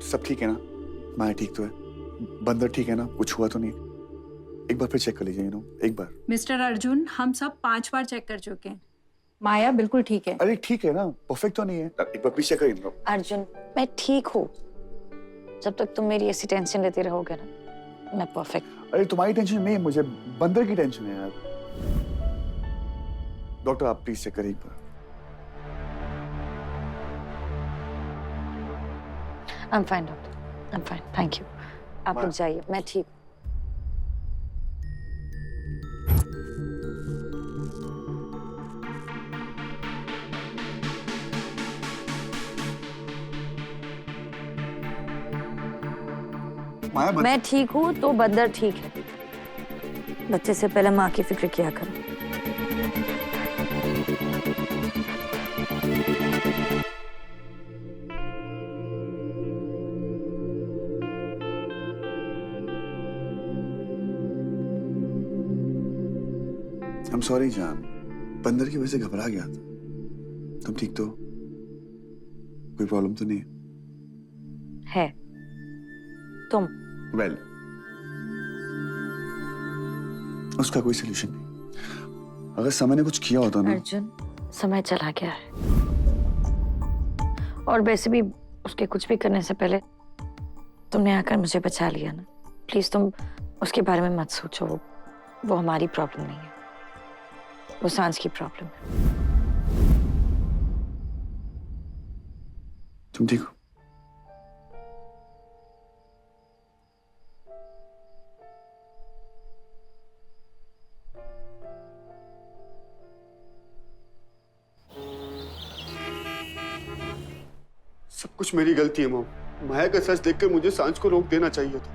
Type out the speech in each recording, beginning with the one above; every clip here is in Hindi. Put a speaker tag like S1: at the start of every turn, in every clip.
S1: सब ठीक है ना? माया ठीक तो है? बंदर ठीक है ना? कुछ हुआ तो नहीं? एक बार फिर चेक कर लीजिए, एक बार।
S2: मिस्टर अर्जुन, हम सब 5 बार चेक कर चुके हैं। माया बिल्कुल ठीक है।
S1: अरे ठीक है ना, परफेक्ट तो नहीं है? एक बार प्लीज चेक करिए।
S3: अर्जुन, मैं ठीक हूँ। जब तक तुम मेरी ऐसी टेंशन लेते रहोगे ना, मैं परफेक्ट।
S1: अरे तुम्हारी टेंशन नहीं है, मुझे बंदर की टेंशन है यार। डॉक्टर आप प्लीज चेक करिए एक बार।
S3: I am fine doctor, I am fine, thank you. आप लोग जाइए, मैं ठीक हूँ। मैं ठीक हूँ तो बंदर ठीक है। बच्चे से पहले माँ की फिक्र किया करो।
S1: I'm sorry जान, बंदर की वजह से घबरा गया था। तुम ठीक तो? कोई प्रॉब्लम तो नहीं
S3: है? तुम?
S1: वेल, उसका कोई सोल्यूशन नहीं। अगर समय ने कुछ किया होता ना।
S3: अर्जुन, समय चला गया है और वैसे भी उसके कुछ भी करने से पहले तुमने आकर मुझे बचा लिया ना। प्लीज तुम उसके बारे में मत सोचो। वो हमारी प्रॉब्लम नहीं है, वो सांझ की प्रॉब्लम है।
S1: तुम ठीक हो?
S4: सब कुछ मेरी गलती है मॉम। माया का सच देखकर मुझे सांझ को रोक देना चाहिए था।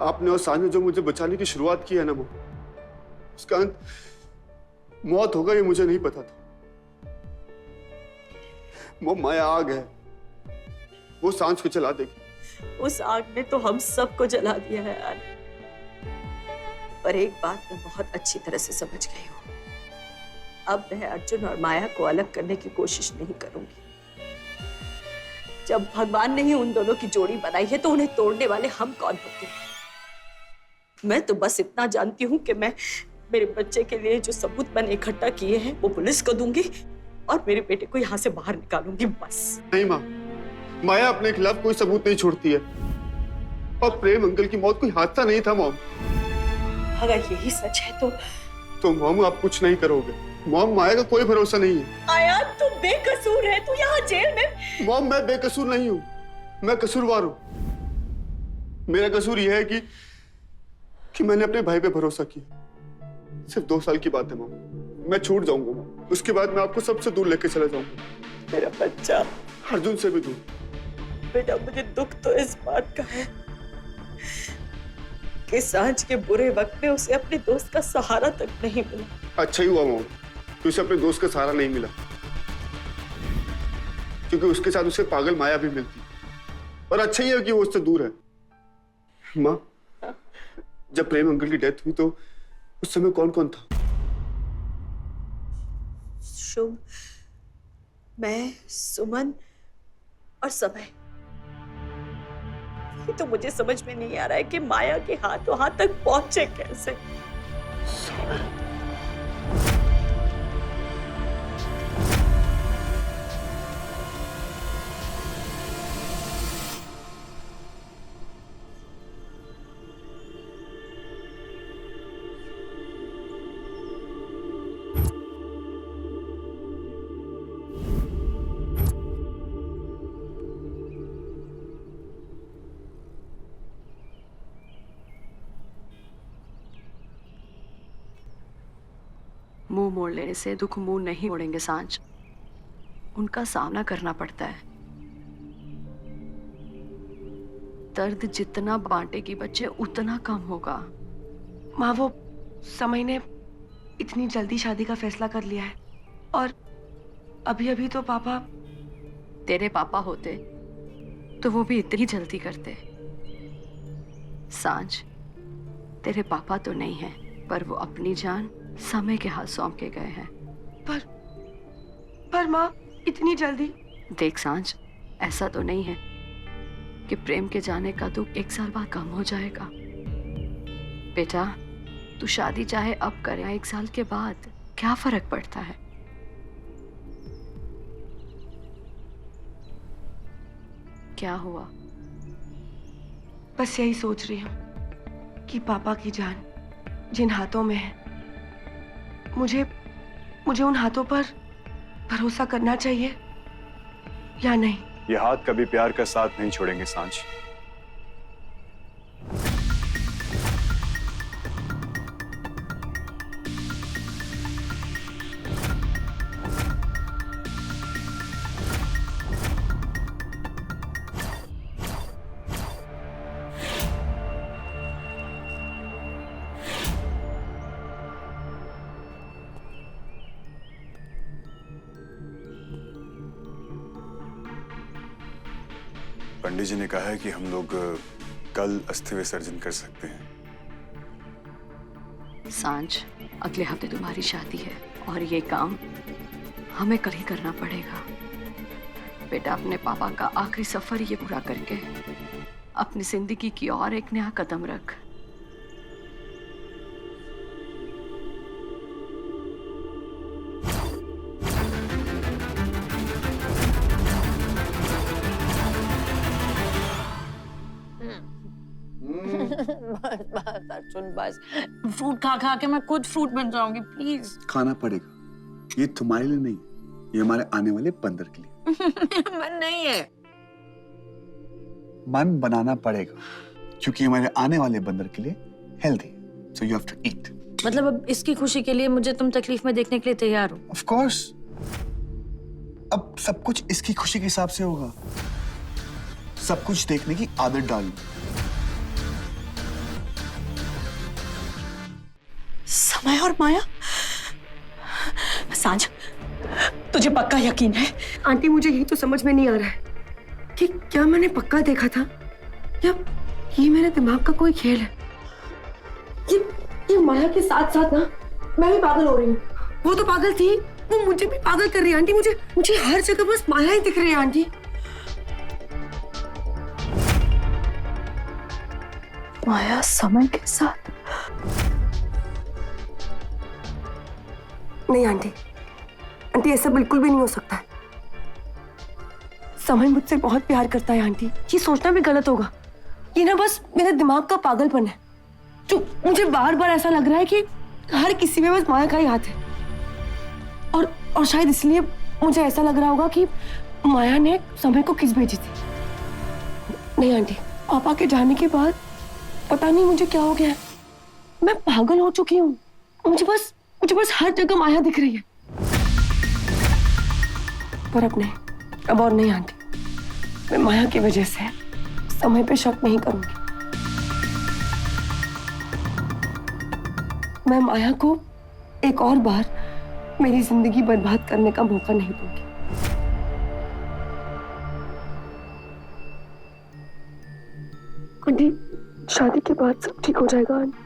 S4: आपने और सांझ ने जो मुझे बचाने की शुरुआत की है ना मॉम, उसका अंत मौत होगा ये मुझे नहीं पता था। मॉम, माया आग है, वो सांझ को जला देगी।
S5: उस आग ने तो हम सबको जला दिया है यार। पर एक बात मैं बहुत अच्छी तरह से समझ गई हूँ। अब मैं अर्जुन और माया को अलग करने की कोशिश नहीं करूंगी। जब भगवान ने ही उन दोनों की जोड़ी बनाई है तो उन्हें तोड़ने वाले हम कौन होते हैं? मैं तो बस इतना जानती हूँ कि मैं मेरे बच्चे के लिए जो सबूत मैंने इकट्ठा किए हैं वो पुलिस को दूंगी और मेरे बेटे को यहाँ से बाहर निकालूंगी, बस।
S4: नहीं माँ, माया अपने खिलाफ कोई सबूत नहीं छोड़ती है और प्रेम अंकल की मौत कोई हादसा नहीं था मॉम।
S5: अगर यही सच है
S4: तो मॉम आप कुछ नहीं करोगे। मॉम, माया का कोई भरोसा नहीं है।
S5: आया तू बेकसूर है, तू यहाँ जेल में।
S4: मॉम, मैं बेकसूर नहीं हूँ, मैं कसूरवार हूँ। मेरा कसूर यह है कि मैंने अपने भाई पे भरोसा किया। सिर्फ 2 साल की बात है मॉम, मैं छूट जाऊंगा मॉम। उसके बाद मैं आपको सबसे दूर लेके चला जाऊंगा।
S5: मेरा बच्चा
S4: अर्जुन से भी दूर।
S5: बेटा, मुझे दुख तो इस बात का है कि सांझ के बुरे वक्त में उसे अपने दोस्त का सहारा तक नहीं मिला।
S4: अच्छा ही हुआ मॉम कि उसे अपने दोस्त का सहारा नहीं मिला, क्योंकि उसके साथ उसे पागल माया भी मिलती। और अच्छा ही है कि वो उससे दूर है। माँ, जब प्रेम अंकल की डेथ हुई तो उस समय कौन कौन था?
S5: शुभ, मैं, सुमन और समय। ये तो मुझे समझ में नहीं आ रहा है कि माया के हाथों हाथ तक पहुंचे कैसे।
S6: मुंह मोड़ लेने से दुख मुंह नहीं मोड़ेंगे सांझ, उनका सामना करना पड़ता है। दर्द जितना बांटेगी बच्चे उतना कम होगा।
S7: माँ, वो समय ने इतनी जल्दी शादी का फैसला कर लिया है और अभी अभी तो पापा।
S6: तेरे पापा होते तो वो भी इतनी जल्दी करते। सांझ, तेरे पापा तो नहीं है, पर वो अपनी जान समय के हाथ सौंप के गए हैं।
S7: पर माँ, इतनी जल्दी?
S6: देख सांझ, ऐसा तो नहीं है कि प्रेम के जाने का दुख 1 साल बाद कम हो जाएगा। बेटा, तू शादी चाहे अब करे या 1 साल के बाद, क्या फर्क पड़ता है? क्या हुआ?
S7: बस यही सोच रही हूँ कि पापा की जान जिन हाथों में है, मुझे उन हाथों पर भरोसा करना चाहिए या नहीं।
S8: ये हाथ कभी प्यार का साथ नहीं छोड़ेंगे सांझ। पंडित जी ने कहा है कि हम लोग कल अस्थि विसर्जन कर सकते हैं।
S6: सांझ, अगले हफ्ते तुम्हारी शादी है और ये काम हमें कल ही करना पड़ेगा। बेटा, अपने पापा का आखिरी सफर ये पूरा करके अपनी जिंदगी की और एक नया कदम रख।
S3: बस अर्जुन, बस फ्रूट खा खा के मैं खुद फ्रूट बन जाऊंगी, प्लीज।
S1: खाना पड़ेगा। ये तुम्हारे लिए नहीं, ये हमारे आने वाले बंदर के लिए।
S3: मन नहीं है।
S1: मन बनाना पड़ेगा क्योंकि हमारे आने वाले बंदर के लिए healthy, so you have to eat.
S3: मतलब अब इसकी खुशी के लिए मुझे तुम तकलीफ में देखने के लिए तैयार हो?
S1: Of course. अब सब कुछ इसकी खुशी के हिसाब से होगा। सब कुछ देखने की आदत डालो।
S5: समय और माया। सांझ, तुझे पक्का यकीन है?
S7: आंटी, मुझे यही तो समझ में नहीं आ रहा है कि क्या मैंने पक्का देखा था या ये मेरे दिमाग का कोई खेल है। ये माया के साथ साथ ना मैं भी पागल हो रही हूँ। वो तो पागल थी, वो मुझे भी पागल कर रही है। आंटी, मुझे हर जगह बस माया ही दिख रही है। आंटी,
S5: माया समय के साथ?
S7: नहीं आंटी, आंटी ऐसा बिल्कुल भी नहीं हो सकता है। समय मुझसे बहुत प्यार करता है आंटी, ये सोचना भी गलत होगा। ये ना बस मेरे दिमाग का पागलपन है, जो मुझे बार बार ऐसा लग रहा है कि हर किसी में बस माया का ही हाथ है। और शायद इसलिए मुझे ऐसा लग रहा होगा कि माया ने समय को किस भेजी थी। नहीं आंटी, पापा के जाने के बाद पता नहीं मुझे क्या हो गया है, मैं पागल हो चुकी हूँ। मुझे बस हर जगह माया दिख रही है। पर अब और नहीं आंटी, मैं माया की वजह से समय पे शक नहीं करूंगी। मैं माया को एक और बार मेरी जिंदगी बर्बाद करने का मौका नहीं दूंगी। आंटी, शादी के बाद सब ठीक हो जाएगा। आंटी,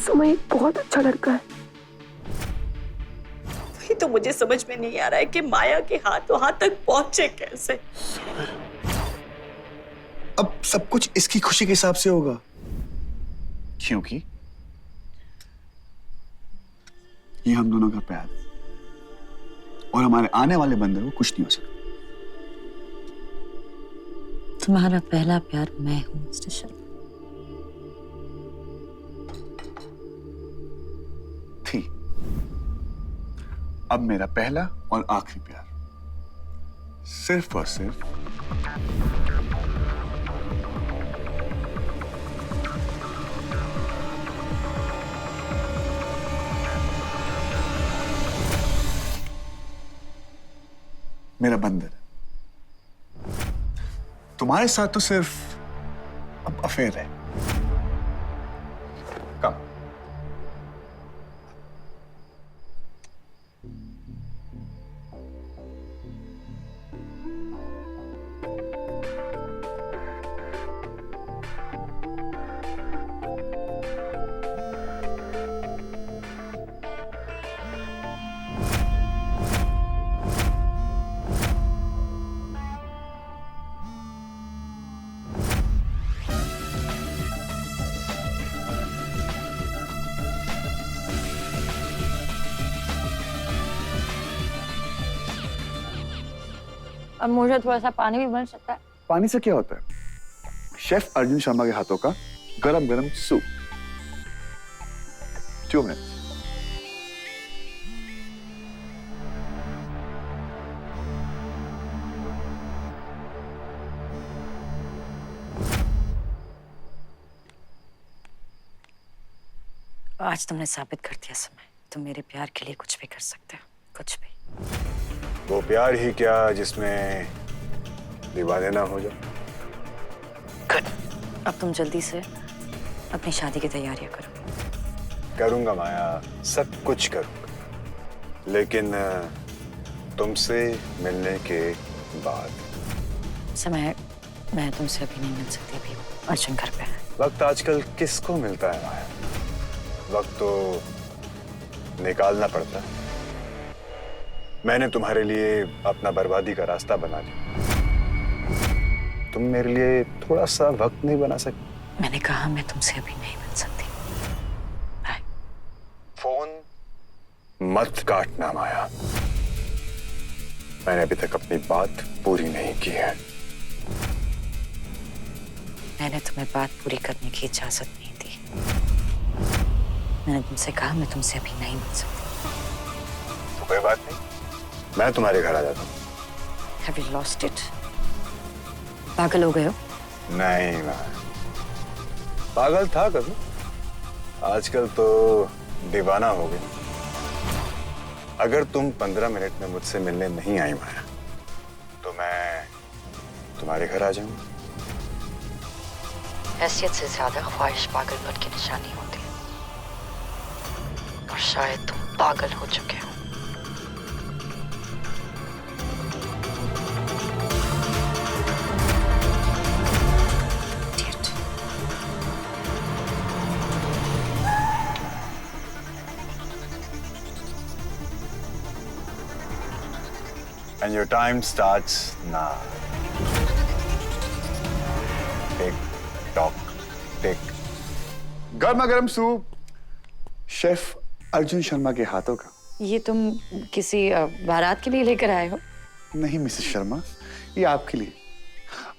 S7: समय एक बहुत अच्छा लड़का है।
S5: वही तो मुझे समझ में नहीं आ रहा है कि माया के हाथ वहां तक पहुंचे कैसे।
S1: अब सब कुछ इसकी खुशी के हिसाब से होगा क्योंकि ये हम दोनों का प्यार और हमारे आने वाले बंदर को कुछ नहीं हो सकता।
S3: तुम्हारा पहला प्यार मैं हूँ मिस्टर शर्मा।
S1: थी, अब मेरा पहला और आखिरी प्यार सिर्फ और सिर्फ मेरा बंदर। तुम्हारे साथ तो सिर्फ अब अफेयर है। कम।
S3: अब मुझे थोड़ा सा पानी भी बन सकता है?
S1: पानी से क्या होता है? शेफ अर्जुन शर्मा के हाथों का गरम गरम सूप। 2 मिनट।
S3: आज तुमने साबित कर दिया समय, तुम मेरे प्यार के लिए कुछ भी कर सकते हो, कुछ भी।
S8: वो प्यार ही क्या जिसमें दीवाने ना हो जाओ।
S3: अब तुम जल्दी से अपनी शादी की तैयारियां करो।
S8: करूंगा माया, सब कुछ करूंगा, लेकिन तुमसे मिलने के बाद।
S3: समय, मैं तुमसे अभी नहीं मिल सकती, अभी अर्जुन घर पे है।
S8: वक्त आजकल किसको मिलता है माया? वक्त तो निकालना पड़ता है। मैंने तुम्हारे लिए अपना बर्बादी का रास्ता बना लिया। तुम मेरे लिए थोड़ा सा वक्त नहीं बना सकती?
S3: मैंने कहा मैं तुमसे अभी नहीं मिल सकती। बाय।
S8: फोन मत काटना माया, मैंने अभी तक अपनी बात पूरी नहीं की है।
S3: मैंने तुम्हें बात पूरी करने की इजाजत नहीं दी। मैंने तुमसे कहा मैं तुमसे अभी नहीं मिल सकती।
S8: तो कोई बात नहीं, मैं तुम्हारे घर आ जाता हूँ।
S3: Have you lost it? पागल हो गए हो?
S8: नहीं माया, पागल था कभी, आजकल तो दीवाना हो गई। अगर तुम 15 मिनट में मुझसे मिलने नहीं आई माया, तो मैं तुम्हारे घर आ जाऊंगा।
S3: हैसियत से ज्यादा ख्वाहिश पागलपन की निशानी होती है, और शायद तुम पागल हो चुके हो।
S8: And your time starts now. Tick tock, tick.
S1: गर्मा गर्म सूप शेफ अर्जुन शर्मा के हाथों का।
S3: ये तुम किसी बारात के लिए लेकर आए हो?
S1: नहीं मिसेस शर्मा, ये आपके लिए।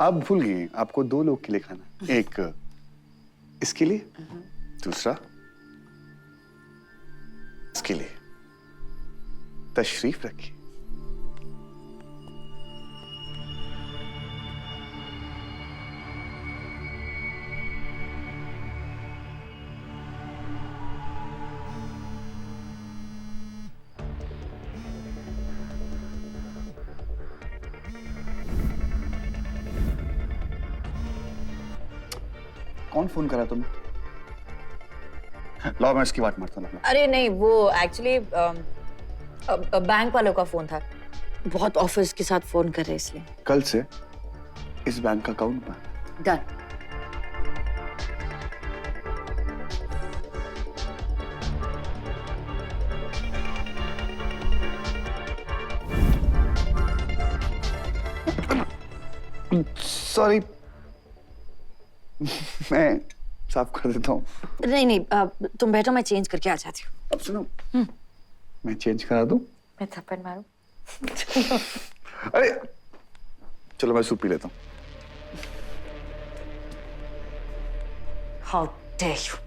S1: आप भूल गए, आपको 2 लोग के लिए खाना। एक इसके लिए, दूसरा इसके लिए। तशरीफ रखिए। कौन फोन करा तुम्हें? लाओ मैं इसकी बात मारता हूँ।
S3: अरे नहीं, वो एक्चुअली बैंक वालों का फोन था। बहुत ऑफर्स के साथ फोन कर रहे इसलिए।
S1: कल से इस बैंक का अकाउंट बंद।
S3: डन।
S1: सॉरी, मैं साफ कर देता हूँ।
S3: नहीं नहीं, तुम बैठो, मैं चेंज करके आ जाती हूँ।
S1: अब सुनो, मैं चेंज करा दूँ?
S3: मैं थप्पड़ मारूं?
S1: अरे चलो मैं सूप पी लेता हूँ।
S5: How dare you?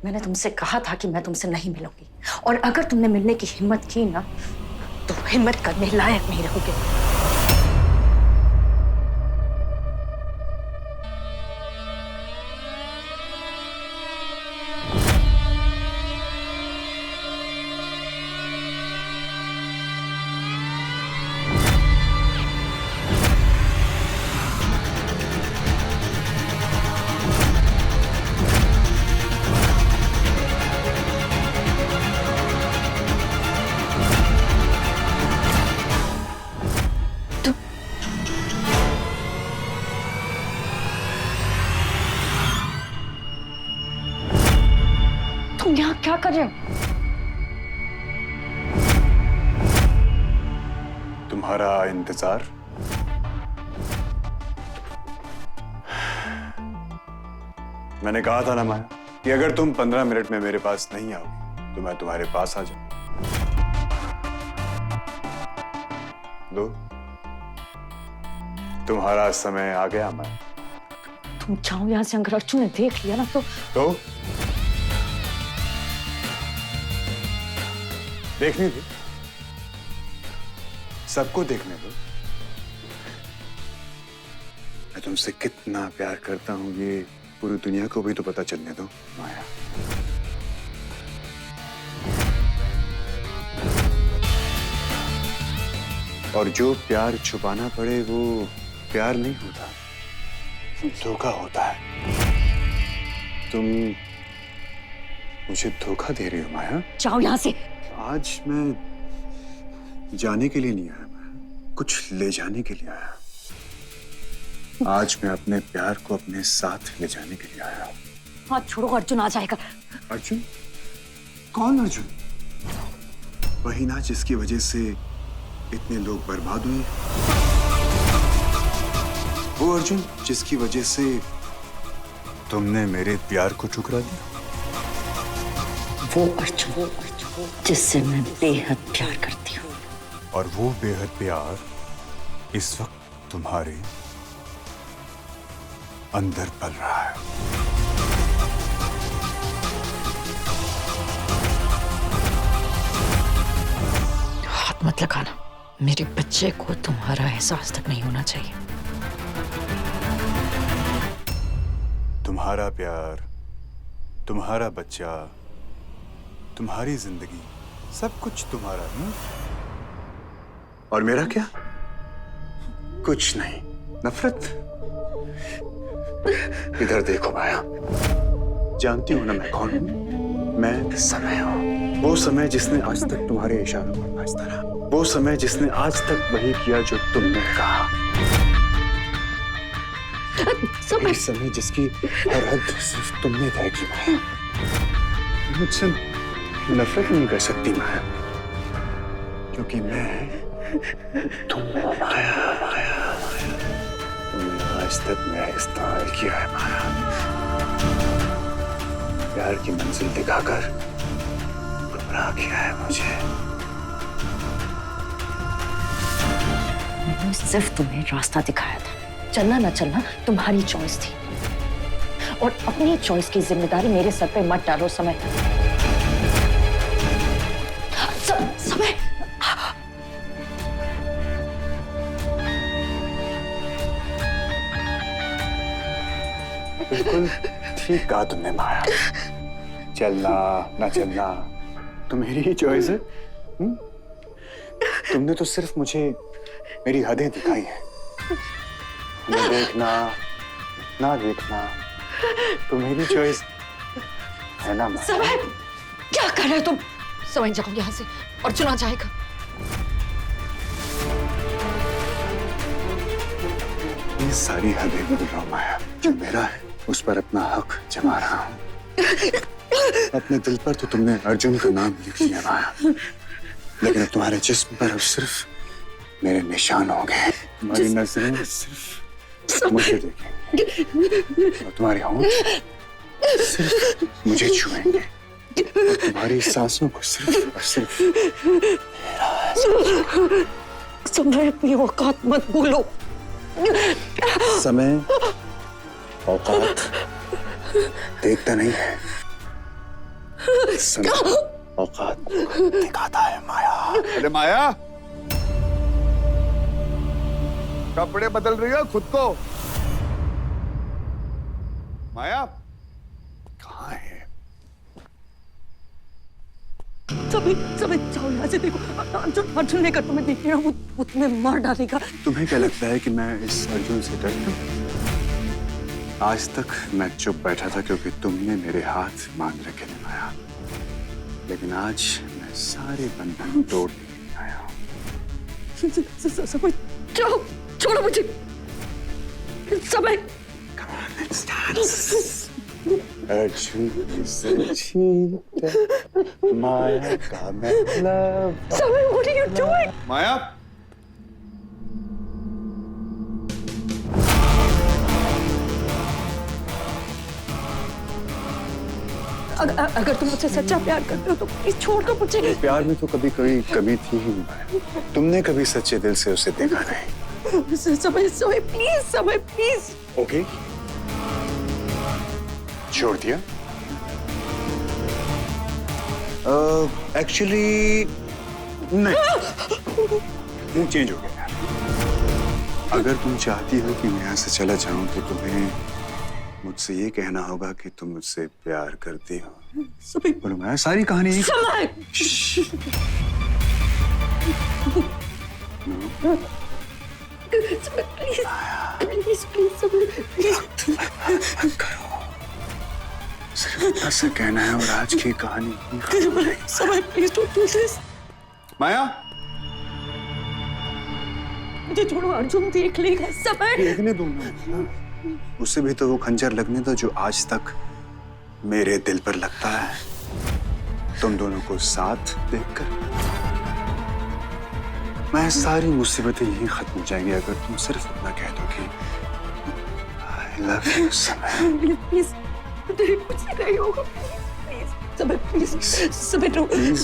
S5: मैंने तुमसे कहा था कि मैं तुमसे नहीं मिलूंगी, और अगर तुमने मिलने की हिम्मत की ना, तो हिम्मत करने लायक नहीं रहोगे।
S3: तुम यहाँ क्या कर रहे हो?
S8: तुम्हारा इंतजार। मैंने कहा था ना माया कि अगर तुम 15 मिनट में मेरे पास नहीं आओगी तो मैं तुम्हारे पास आ जाऊं। लो तुम्हारा समय आ गया मैं।
S3: तुम जाओ यहाँ से, अगर अर्जुन ने देख लिया ना तो
S8: देखने दो, सबको देखने दो। मैं तुमसे कितना प्यार करता हूं ये पूरी दुनिया को भी तो पता चलने दो माया। और जो प्यार छुपाना पड़े वो प्यार नहीं होता, धोखा होता है। तुम मुझे धोखा दे रही हो माया।
S3: जाओ यहाँ से।
S8: आज मैं जाने के लिए नहीं आया, मैं कुछ ले जाने के लिए आया। आज मैं अपने प्यार को अपने साथ ले जाने के लिए आया।
S3: हाथ छोड़ो, अर्जुन आ जाएगा।
S8: अर्जुन? कौन अर्जुन? वही ना जिसकी वजह से इतने लोग बर्बाद हुए। वो अर्जुन जिसकी वजह से तुमने मेरे प्यार को ठुकरा दिया।
S5: वो अर्जुन जिससे मैं बेहद प्यार करती हूँ।
S8: और वो बेहद प्यार इस वक्त तुम्हारे अंदर पल रहा है।
S3: हाथ मत लगाना, मेरे बच्चे को तुम्हारा एहसास तक नहीं होना चाहिए।
S8: तुम्हारा प्यार, तुम्हारा बच्चा, तुम्हारी जिंदगी, सब कुछ तुम्हारा है। और मेरा क्या? कुछ नहीं, नफरत। इधर देखो माया, जानती हो ना मैं कौन हूं? मैं समय हूं, वो समय जिसने आज तक तुम्हारे इशारों पर नाचता रहा, वो समय जिसने आज तक वही किया जो तुमने कहा, वही समय जिसकी हर हद सिर्फ तुमने तय की। माया, मुझसे नफरत नहीं कर सकती माया, क्योंकि मैं तुम हो माया। तुमने आज तक मेरा इस्तेमाल किया है माया, प्यार की मंजिल दिखाकर गुमराह किया है मुझे।
S3: मैंने सिर्फ तुम्हें रास्ता दिखाया था, चलना ना चलना तुम्हारी चॉइस थी, और अपनी चॉइस की जिम्मेदारी मेरे सर पे मत डालो। समय समय
S8: बिल्कुल ठीक कहा तुमने माया, चलना ना चलना तो मेरी ही चॉइस है। तुमने तो सिर्फ मुझे मेरी हदें दिखाई हैं, मैं देखना ना देखना तो मेरी चॉइस है ना माया।
S3: समय क्या कर रहे हो तुम? समय जाओ यहाँ से, अर्जुन आ जाएगा।
S8: ये सारी हदें भूल रहा हूं माया, जो मेरा है उस पर अपना हक जमा रहा हूं। अपने दिल पर तो तुमने अर्जुन का नाम लिख लिया माया, लेकिन अब तुम्हारे जिस्म पर अब सिर्फ मेरे निशान हो गए। तुम्हारी नजरें सिर्फ मुझे देखेंगी और तुम्हारी होंठ सिर्फ मुझे छुएंगे, और तुम्हारी सांसों को सिर्फ और सिर्फ
S3: समय अपनी औकात मत भूलो।
S8: समय औकात देखता नहीं है, समय औकात दिखाता है माया।
S1: अरे माया, कपड़े बदल रही हो खुद को। माया कहाँ है?
S3: समय जाओ यहाँ से। देखो अर्जुन ने कर तुम्हें देख लिया, वो तुम्हें मार डालेगा।
S8: तुम्हें क्या लगता है कि मैं इस अर्जुन से डरता हूं? आज तक मैं चुप बैठा था क्योंकि तुमने मेरे हाथ बांध रखे थे माया, लेकिन आज मैं सारे बंधन तोड़ के आया हूं।
S3: समय जाओ, छोड़ो मुझे। समय
S8: अर्जुन से जीता माया का मतलब।
S3: समय, what are you doing?
S1: माया,
S3: अगर तुम मुझसे सच्चा प्यार करते हो तो प्लीज छोड़ दो मुझे।
S8: प्यार में तो कभी कोई कमी थी ही नहीं माया, तुमने कभी सच्चे दिल से उसे देखा नहीं।
S5: समय समय प्लीज, समय प्लीज।
S1: ओके, छोड़ दिया। एक्चुअली नहीं, मूड चेंज हो गया। अगर तुम चाहती हो कि मैं यहाँ से चला जाऊं तो तुम्हें मुझसे ये कहना होगा कि तुम मुझसे प्यार करती हो।
S5: समय
S1: बोलो, मैं सारी कहानी
S5: समय प्लीज प्लीज प्लीज समय प्लीज।
S1: सिर्फ इतना सा कहना है और आज की कहानी।
S5: समय प्लीज डोंट डू दिस।
S1: माया,
S5: मुझे छोड़ो, अर्जुन देख लेगा। समय
S1: देखने दो ना, उससे भी तो वो खंजर लगने दो जो आज तक मेरे दिल पर लगता है। तुम दोनों को साथ देखकर मैं सारी मुसीबतें यहीं खत्म हो जाएंगी अगर तुम सिर्फ इतना कह दो कि आई लव यू समय।
S5: प्लीज, मुझे कुछ नहीं होगा। प्लीज समय प्लीज, समय
S1: प्लीज।